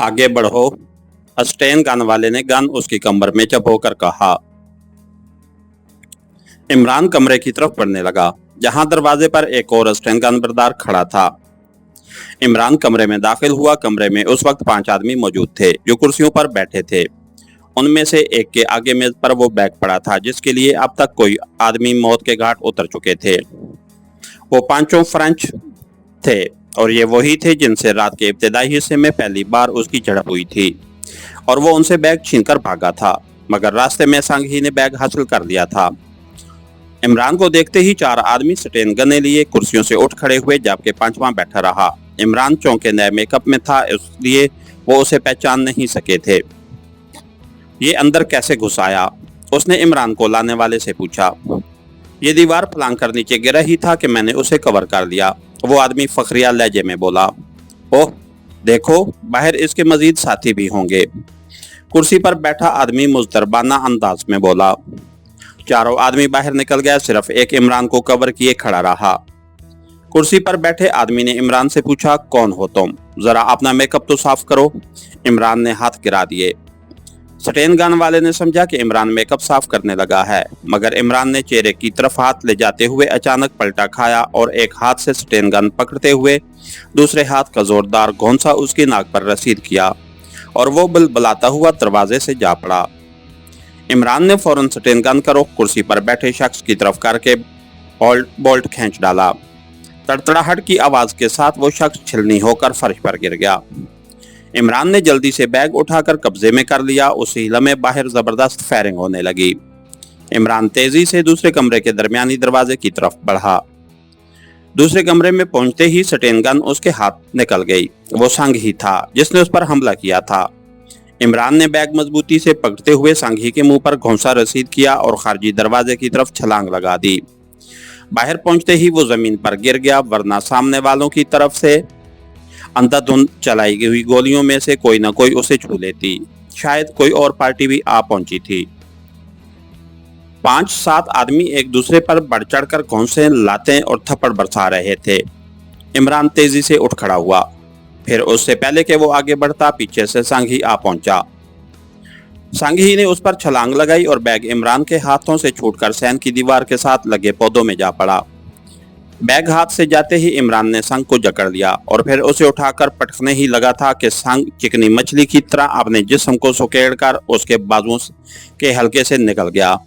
आगे बढ़ो। Sten gun वाले ने गन उसकी कमर में चबोकर कहा। इमरान कमरे की तरफ बढ़ने लगा, जहां दरवाजे पर एक और स्टेन गन बरदार खड़ा था। इमरान कमरे में दाखिल हुआ। कमरे में उस वक्त 5 आदमी मौजूद थे जो कुर्सियों पर बैठे थे। उनमें से एक के आगे मेज पर वो बैग पड़ा था जिसके लिए अब तक कोई आदमी मौत के घाट उतर चुके थे। वो पांचों फ्रेंच थे और ये वही थे जिनसे रात के इब्तिदाई हिस्से में पहली बार उसकी झड़प हुई थी और वो उनसे बैग छीनकर भागा था, मगर रास्ते में सांघी ने बैग हासिल कर लिया था। इमरान को देखते ही 4 आदमी स्टेन गने लिए कुर्सियों से उठ खड़े हुए, जबकि 5वां बैठा रहा। इमरान चौंके नए मेकअप में था, इसलिए वो उसे पहचान नहीं सके थे। ये अंदर कैसे घुस आया? उसने इमरान को लाने वाले से पूछा। ये दीवार फलांग कर नीचे गिरा ही था कि मैंने उसे कवर कर लिया, वो आदमी फखरिया लहजे में बोला। ओह देखो, बाहर इसके मजीद साथी भी होंगे। कुर्सी पर बैठा आदमी मुजतरबाना अंदाज में बोला। चारों आदमी बाहर निकल गया, सिर्फ एक इमरान को कवर किए खड़ा रहा। कुर्सी पर बैठे आदमी ने इमरान से पूछा, कौन हो तुम? जरा अपना मेकअप तो साफ करो। इमरान ने हाथ गिरा दिए। स्टेन गन वाले ने समझा कि इमरान मेकअप साफ करने लगा है, मगर इमरान ने चेहरे की तरफ हाथ ले जाते हुए अचानक पलटा खाया और एक हाथ से स्टेन गन पकड़ते हुए दूसरे हाथ का जोरदार घोंसा उसकी नाक पर रसीद किया और वो बलबलाता हुआ दरवाजे से जा पड़ा। इमरान ने फौरन स्टेन गन का रुख कुर्सी पर बैठे शख्स की तरफ करके बोल्ट खींच डाला। तड़तड़ाहट की आवाज के साथ वो शख्स छिलनी होकर फर्श पर गिर गया। इमरान ने जल्दी से बैग उठाकर कब्जे में कर लिया। उसी लम्हे बाहर जबरदस्त फायरिंग होने लगी। इमरान तेजी से दूसरे कमरे के दरमियानी दरवाजे की तरफ बढ़ा। दूसरे कमरे में पहुंचते ही स्टेन गन उसके हाथ निकल गई। वो सांघी था जिसने उस पर हमला किया था। इमरान ने बैग मजबूती से पकड़ते हुए सांघी के मुंह पर घोंसा रसीद किया और खारजी दरवाजे की तरफ छलांग लगा दी। बाहर पहुंचते ही वो जमीन पर गिर गया, वरना सामने वालों की तरफ से अंधाधुंध चलाई हुई गोलियों में से कोई न कोई उसे छू लेती। शायद कोई और पार्टी भी आ पहुंची थी। 5-7 आदमी एक दूसरे पर बढ़ चढ़कर घोंसे, लातें और थप्पड़ बरसा रहे थे। इमरान तेजी से उठ खड़ा हुआ। फिर उससे पहले कि वो आगे बढ़ता, पीछे से सांघी आ पहुंचा। सांघी ने उस पर छलांग लगाई और बैग इमरान के हाथों से छूटकर सैन की दीवार के साथ लगे पौधों में जा पड़ा। बैग हाथ से जाते ही इमरान ने संग को जकड़ लिया और फिर उसे उठाकर पटकने ही लगा था कि संग चिकनी मछली की तरह अपने जिस्म को सुकेड़कर उसके बाजुओं के हल्के से निकल गया,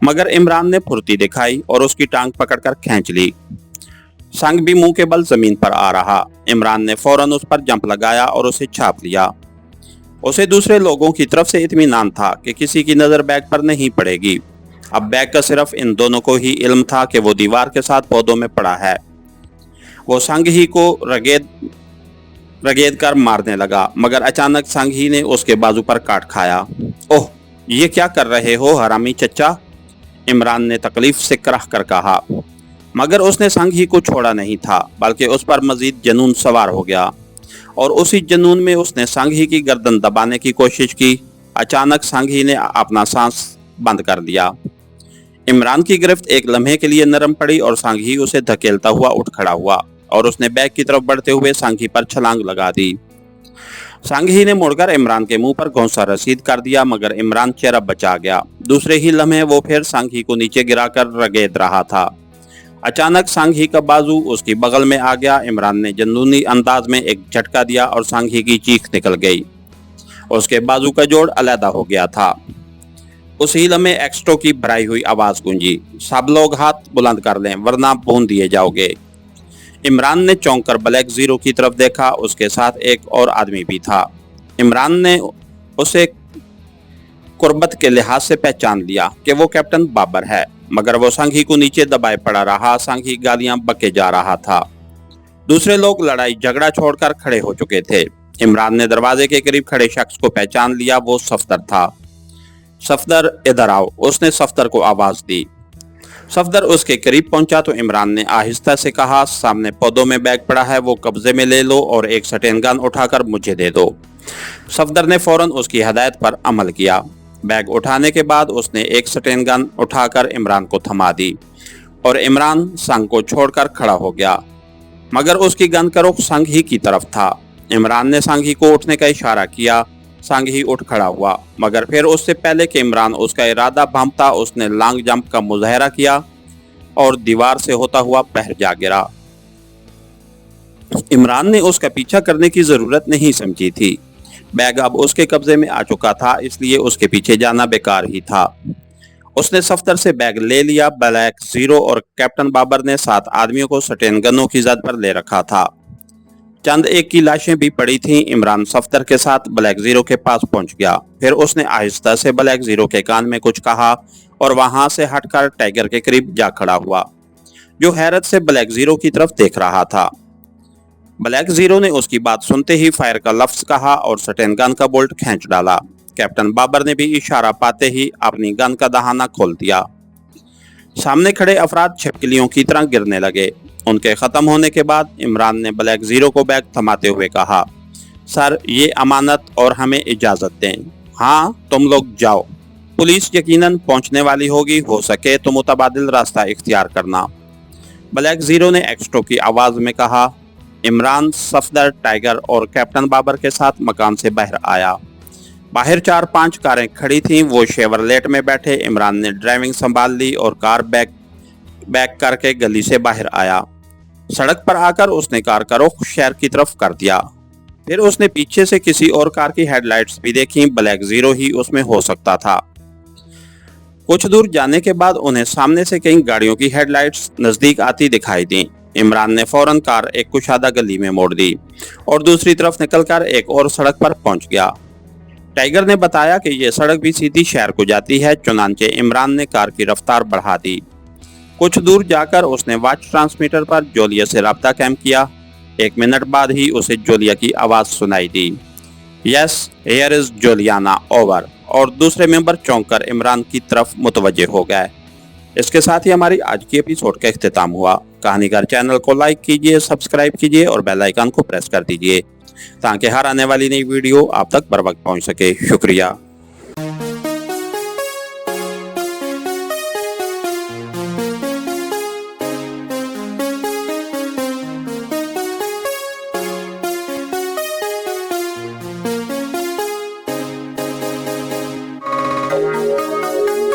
मगर इमरान ने फुर्ती दिखाई और उसकी टांग पकड़कर खींच ली। संग भी मुंह के बल जमीन पर आ रहा। इमरान ने फौरन उस पर जंप लगाया और उसे छाप लिया। उसे दूसरे लोगों की तरफ से इत्मीनान था कि किसी की नजर बैग पर नहीं पड़ेगी। अब बैग का सिर्फ इन दोनों को ही इल्म था कि वो दीवार के साथ पौधों में पड़ा है। वो सांघी को रगेद कर मारने लगा, मगर अचानक सांघी ने उसके बाजू पर काट खाया। ओह, ये क्या कर रहे हो हरामी चच्चा? इमरान ने तकलीफ से कराह कर कहा, मगर उसने सांघी को छोड़ा नहीं था, बल्कि उस पर मजीद जुनून सवार हो गया और उसी जुनून में उसने सांघी की गर्दन दबाने की कोशिश की। अचानक सांघी ने अपना सांस बंद कर दिया। इमरान की गिरफ्त एक लम्हे के लिए नरम पड़ी और सांघी उसे धकेलता हुआ उठ खड़ा हुआ और उसने बैग की तरफ बढ़ते हुए सांघी पर छलांग लगा दी। सांघी ने मुड़कर इमरान के मुंह पर घोंसा रसीद कर दिया, मगर इमरान चेहरा बचा गया। दूसरे ही लम्हे वो फिर सांघी को नीचे गिराकर रगेद रहा था। अचानक सांघी का बाजू उसकी बगल में आ गया। इमरान ने जुनूनी अंदाज में एक झटका दिया और सांघी की चीख निकल गई। उसके बाजू का जोड़ अलहदा हो गया था। उसी लम्हे एक्स्ट्रो की भराई हुई आवाज गूंजी, सब लोग हाथ बुलंद कर लें वरना भून दिए जाओगे। इमरान ने चौंक कर ब्लैक जीरो की तरफ देखा। उसके साथ एक और आदमी भी था। इमरान ने उसे कुर्बत के लिहाज से पहचान लिया कि वो कैप्टन बाबर है, मगर वो सांघी को नीचे दबाए पड़ा रहा। सांघी गालियां बके जा रहा था। दूसरे लोग लड़ाई झगड़ा छोड़कर खड़े हो चुके थे। इमरान ने दरवाजे के करीब खड़े शख्स को पहचान लिया। वो सफदर था। सफदर, इधर आओ, उसने सफदर को आवाज दी। सफदर उसके करीब पहुंचा तो इमरान ने आहिस्ता से कहा, सामने पौधों में बैग पड़ा है, वो कब्जे में ले लो और एक स्टेन गन उठाकर मुझे दे दो। सफदर ने फौरन उसकी हदायत पर अमल किया। बैग उठाने के बाद उसने एक स्टेन गन उठाकर इमरान को थमा दी और इमरान संग को छोड़कर खड़ा हो गया, मगर उसकी गन का रुख संग ही की तरफ था। इमरान ने सांघी को उठने का इशारा किया। सांघी उठ खड़ा हुआ, मगर फिर उससे पहले कि इमरान उसका इरादा भांपता, उसने लॉन्ग जंप का मुजाहरा किया और दीवार से होता हुआ बाहर जा गिरा। इमरान ने उसका पीछा करने की जरूरत नहीं समझी थी। बैग अब उसके कब्जे में आ चुका था, इसलिए उसके पीछे जाना बेकार ही था। उसने सफदर से बैग ले लिया। ब्लैक जीरो और कैप्टन बाबर ने 7 आदमियों को सटेन गनों की जद पर ले रखा था। चंद एक की लाशें भी पड़ी थीं। इमरान सफदर के साथ ब्लैक जीरो के पास पहुंच गया। फिर उसने आहिस्ता से ब्लैक जीरो के कान में कुछ कहा और वहां से हटकर टाइगर के करीब जा खड़ा हुआ, जो हैरत से ब्लैक जीरो की तरफ देख रहा था। ब्लैक जीरो ने उसकी बात सुनते ही फायर का लफ्ज कहा और सटेन गन का बोल्ट खींच डाला। कैप्टन बाबर ने भी इशारा पाते ही अपनी गन का दहाना खोल दिया। सामने खड़े अफराद छिपकलियों की तरह गिरने लगे। उनके खत्म होने के बाद इमरान ने ब्लैक जीरो को बैग थमाते हुए कहा, सर ये अमानत और हमें इजाजत दें। हाँ तुम लोग जाओ, पुलिस यकीनन पहुंचने वाली होगी, हो सके तो मुतबादिल रास्ता इख्तियार करना। ब्लैक जीरो ने एक्स्ट्रो की आवाज में कहा। इमरान, सफदर, टाइगर और कैप्टन बाबर के साथ मकान से बाहर आया। बाहर 4-5 कारें खड़ी थीं। वो शेवरलेट में बैठे। इमरान ने ड्राइविंग संभाल ली और कार बैक करके गली से बाहर आया। सड़क पर आकर उसने कार का रुख शहर की तरफ कर दिया। फिर उसने पीछे से किसी और कार की हेडलाइट्स भी देखी। ब्लैक जीरो ही उसमें हो सकता था। कुछ दूर जाने के बाद उन्हें सामने से कई गाड़ियों की हेडलाइट्स नजदीक आती दिखाई दी। इमरान ने फौरन कार एक कुशादा गली में मोड़ दी और दूसरी तरफ निकलकर एक और सड़क पर पहुंच गया। टाइगर ने बताया कि यह सड़क भी सीधी शहर को जाती है। चुनांचे इमरान ने कार की रफ्तार बढ़ा दी। कुछ दूर जाकर उसने वॉच ट्रांसमीटर पर जोलिया से राब्ता कायम किया। 1 मिनट बाद ही उसे जोलिया की आवाज सुनाई दी, यस हियर इज जोलियाना, ओवर। और दूसरे मेंबर चौंक कर इमरान की तरफ मुतवज्जे हो गए। इसके साथ ही हमारी आज की एपिसोड का इख्तिताम हुआ। कहानीकार चैनल को लाइक कीजिए, सब्सक्राइब कीजिए और बेल आइकन को प्रेस कर दीजिए ताकि हर आने वाली नई वीडियो आप तक बर वक्त पहुंच सके। शुक्रिया।